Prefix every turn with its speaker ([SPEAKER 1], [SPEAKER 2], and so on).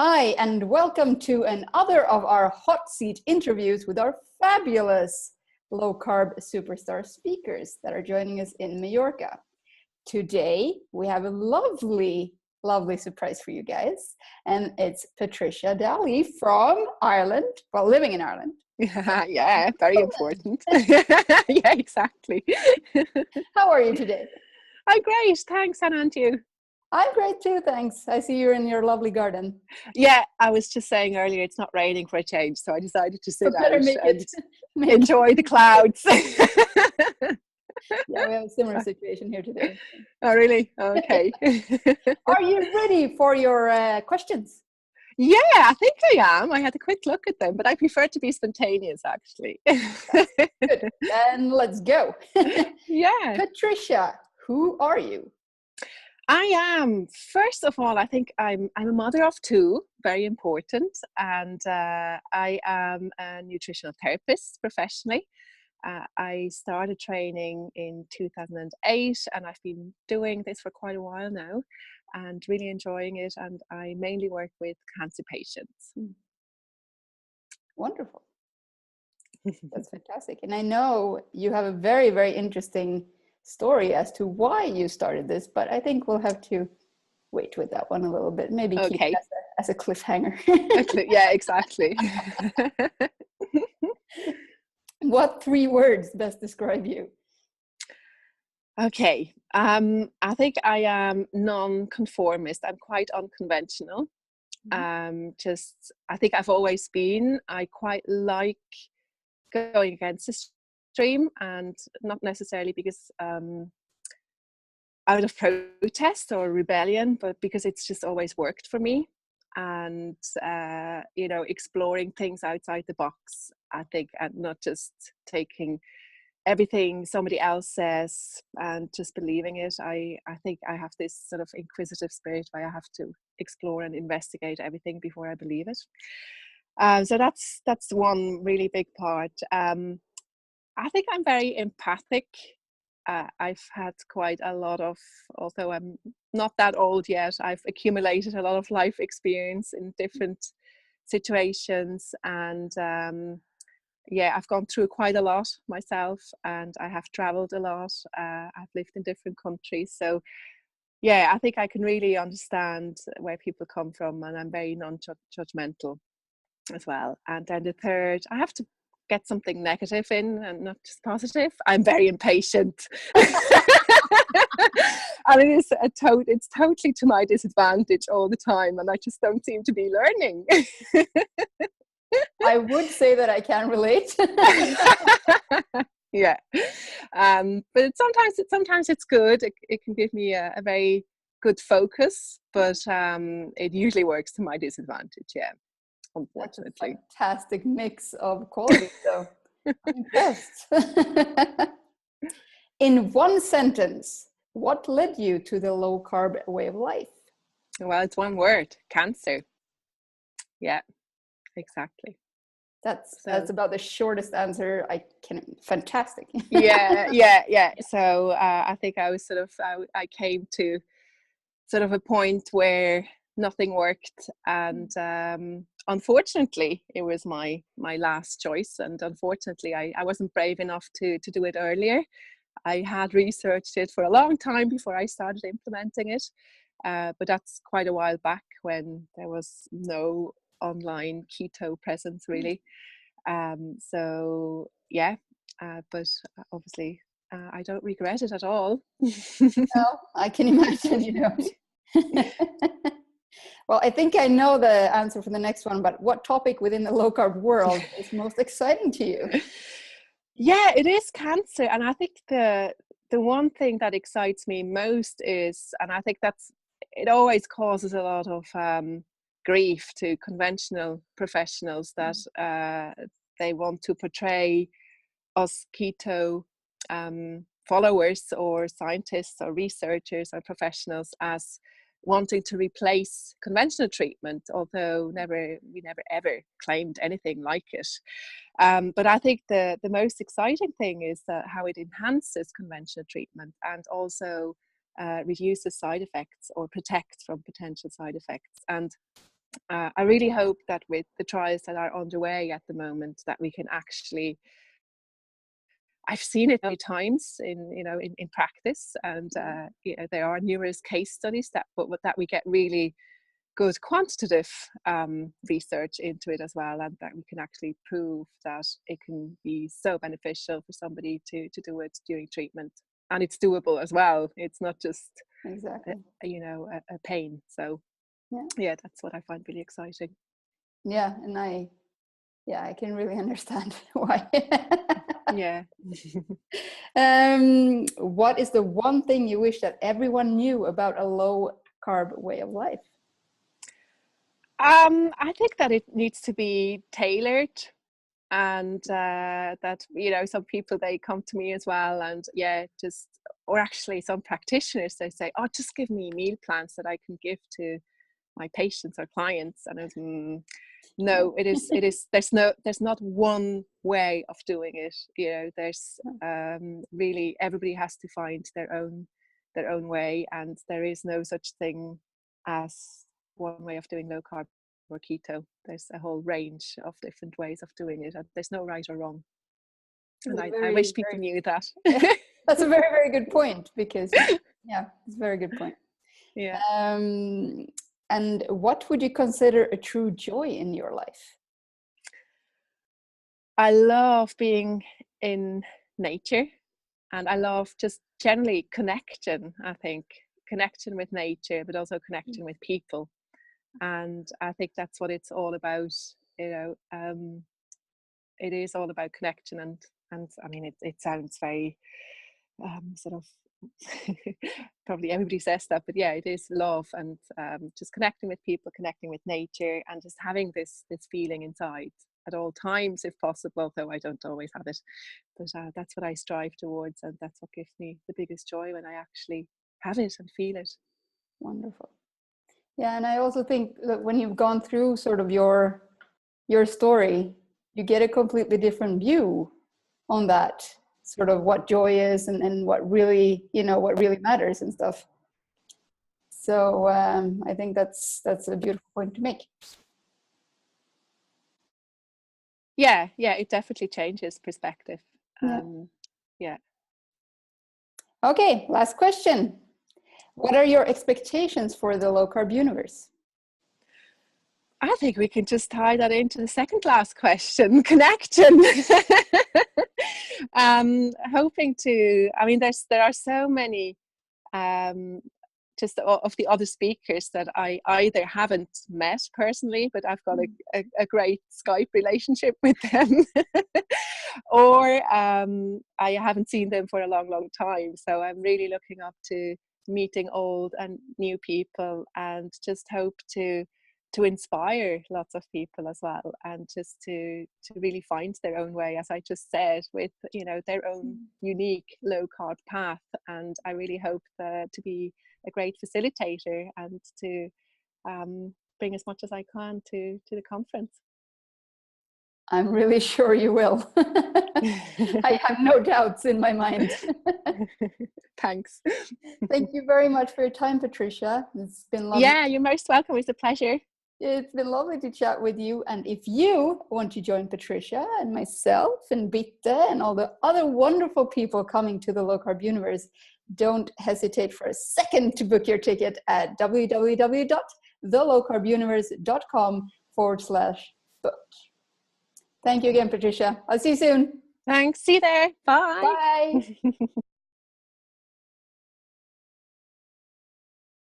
[SPEAKER 1] Hi, and welcome to another of our hot seat interviews with our fabulous low-carb superstar speakers that are joining us in Mallorca. Today, we have a lovely surprise for you guys, and it's Patricia Daly from Ireland, well, living in Ireland.
[SPEAKER 2] Yeah, very important. Yeah, exactly.
[SPEAKER 1] How are you today?
[SPEAKER 2] I'm great, thanks, and you?
[SPEAKER 1] I'm great too, thanks. I see you're in your lovely garden.
[SPEAKER 2] Yeah, I was just saying earlier it's not raining for a change, so I decided to sit
[SPEAKER 1] Better
[SPEAKER 2] out
[SPEAKER 1] make
[SPEAKER 2] and
[SPEAKER 1] it.
[SPEAKER 2] enjoy the clouds.
[SPEAKER 1] Yeah, we have a similar situation here today.
[SPEAKER 2] Oh, really? Okay.
[SPEAKER 1] Are you ready for your questions?
[SPEAKER 2] Yeah, I think I am. I had a quick look at them, but I prefer to be spontaneous, actually.
[SPEAKER 1] Good. Then let's go.
[SPEAKER 2] Yeah.
[SPEAKER 1] Patricia, who are you?
[SPEAKER 2] I am. First of all, I think I'm a mother of two, very important, and I am a nutritional therapist professionally. I started training in 2008, and I've been doing this for quite a while now, and really enjoying it. And I mainly work with cancer patients.
[SPEAKER 1] Wonderful. That's fantastic. And I know you have a very, very interesting story as to why you started this, but I think we'll have to wait with that one a little bit. Maybe keep it
[SPEAKER 2] Okay.
[SPEAKER 1] as a cliffhanger.
[SPEAKER 2] Yeah, exactly.
[SPEAKER 1] What 3 words best describe you?
[SPEAKER 2] Okay. I think I am non-conformist. I'm quite unconventional. Just I think I've always been. I quite like going against the stream, and not necessarily because out of protest or rebellion, but because it's just always worked for me. And exploring things outside the box, I think, and not just taking everything somebody else says and just believing it. I think I have this sort of inquisitive spirit where I have to explore and investigate everything before I believe it. So that's one really big part. I think I'm very empathic. I've had quite a lot of, although I'm not that old yet, I've accumulated a lot of life experience in different situations, and yeah, I've gone through quite a lot myself, and I have traveled a lot. I've lived in different countries, so yeah, I think I can really understand where people come from, and I'm very non-judgmental as well. And then the third, I have to get something negative in and not just positive. I'm very impatient. And it's totally to my disadvantage all the time, and I just don't seem to be learning.
[SPEAKER 1] I would say that I can relate.
[SPEAKER 2] Yeah. But sometimes it's good. It can give me a very good focus, but it usually works to my disadvantage. Yeah. Unfortunately.
[SPEAKER 1] That's a fantastic mix of qualities, so I'm impressed. In one sentence, what led you to the low carb way of life?
[SPEAKER 2] Well, it's one word: cancer. Yeah, exactly.
[SPEAKER 1] That's about the shortest answer I can. Fantastic.
[SPEAKER 2] Yeah. So I think I was I came to sort of a point where nothing worked, and unfortunately it was my last choice, and unfortunately I wasn't brave enough to do it earlier. I had researched it for a long time before I started implementing it, but that's quite a while back when there was no online keto presence really. So yeah, but obviously I don't regret it at all.
[SPEAKER 1] No, I can imagine you don't. Well, I think I know the answer for the next one, but what topic within the low carb world is most exciting to you?
[SPEAKER 2] Yeah, it is cancer, and I think the one thing that excites me most is, and I think it always causes a lot of grief to conventional professionals that they want to portray us keto followers or scientists or researchers or professionals as wanting to replace conventional treatment, although we never ever claimed anything like it. But I think the most exciting thing is how it enhances conventional treatment, and also reduces side effects or protects from potential side effects. And I really hope that with the trials that are underway at the moment, that we can actually, I've seen it many times in practice, and there are numerous case studies that we get really good quantitative research into it as well, and that we can actually prove that it can be so beneficial for somebody to do it during treatment, and it's doable as well. It's not just
[SPEAKER 1] Exactly.
[SPEAKER 2] a pain. So yeah, that's what I find really exciting.
[SPEAKER 1] Yeah, and I can really understand why.
[SPEAKER 2] Yeah.
[SPEAKER 1] What is the one thing you wish that everyone knew about a low carb way of life?
[SPEAKER 2] I think that it needs to be tailored, and that some people, they come to me as well, and or actually some practitioners, they say, oh, just give me meal plans that I can give to my patients or clients, and I was, no, it is there's not one way of doing it. There's really, everybody has to find their own way, and there is no such thing as one way of doing low carb or keto. There's a whole range of different ways of doing it, and there's no right or wrong. And I wish people knew that.
[SPEAKER 1] That's a very, very good point, because it's a very good point.
[SPEAKER 2] Yeah.
[SPEAKER 1] And what would you consider a true joy in your life?
[SPEAKER 2] I love being in nature, and I love just generally connection. I think connection with nature, but also connection with people. And I think that's what it's all about. It is all about connection, and I mean, it sounds very sort of probably everybody says that, but yeah, it is love, and just connecting with people, connecting with nature, and just having this feeling inside at all times, if possible, though I don't always have it. But that's what I strive towards, and that's what gives me the biggest joy, when I actually have it and feel it.
[SPEAKER 1] Wonderful. Yeah, and I also think that when you've gone through sort of your story, you get a completely different view on that, sort of what joy is, and what really matters and stuff. So I think that's a beautiful point to make.
[SPEAKER 2] Yeah, it definitely changes perspective. Yeah.
[SPEAKER 1] Okay, last question. What are your expectations for the low carb universe?
[SPEAKER 2] I think we can just tie that into the second last question, connection. Hoping to, I mean, there are so many just of the other speakers that I either haven't met personally, but I've got a great Skype relationship with them, or I haven't seen them for a long, long time. So I'm really looking up to meeting old and new people, and just hope to inspire lots of people as well, and just to really find their own way, as I just said, with their own unique low carb path. And I really hope to be a great facilitator, and to bring as much as I can to the conference.
[SPEAKER 1] I'm really sure you will. I have no doubts in my mind.
[SPEAKER 2] Thanks.
[SPEAKER 1] Thank you very much for your time, Patricia. It's been lovely.
[SPEAKER 2] Yeah, you're most welcome. It's a pleasure.
[SPEAKER 1] It's been lovely to chat with you. And if you want to join Patricia and myself and Bitte and all the other wonderful people coming to the Low Carb Universe, don't hesitate for a second to book your ticket at www.thelowcarbuniverse.com/book. Thank you again, Patricia. I'll see you soon.
[SPEAKER 2] Thanks. See you there. Bye.
[SPEAKER 1] Bye.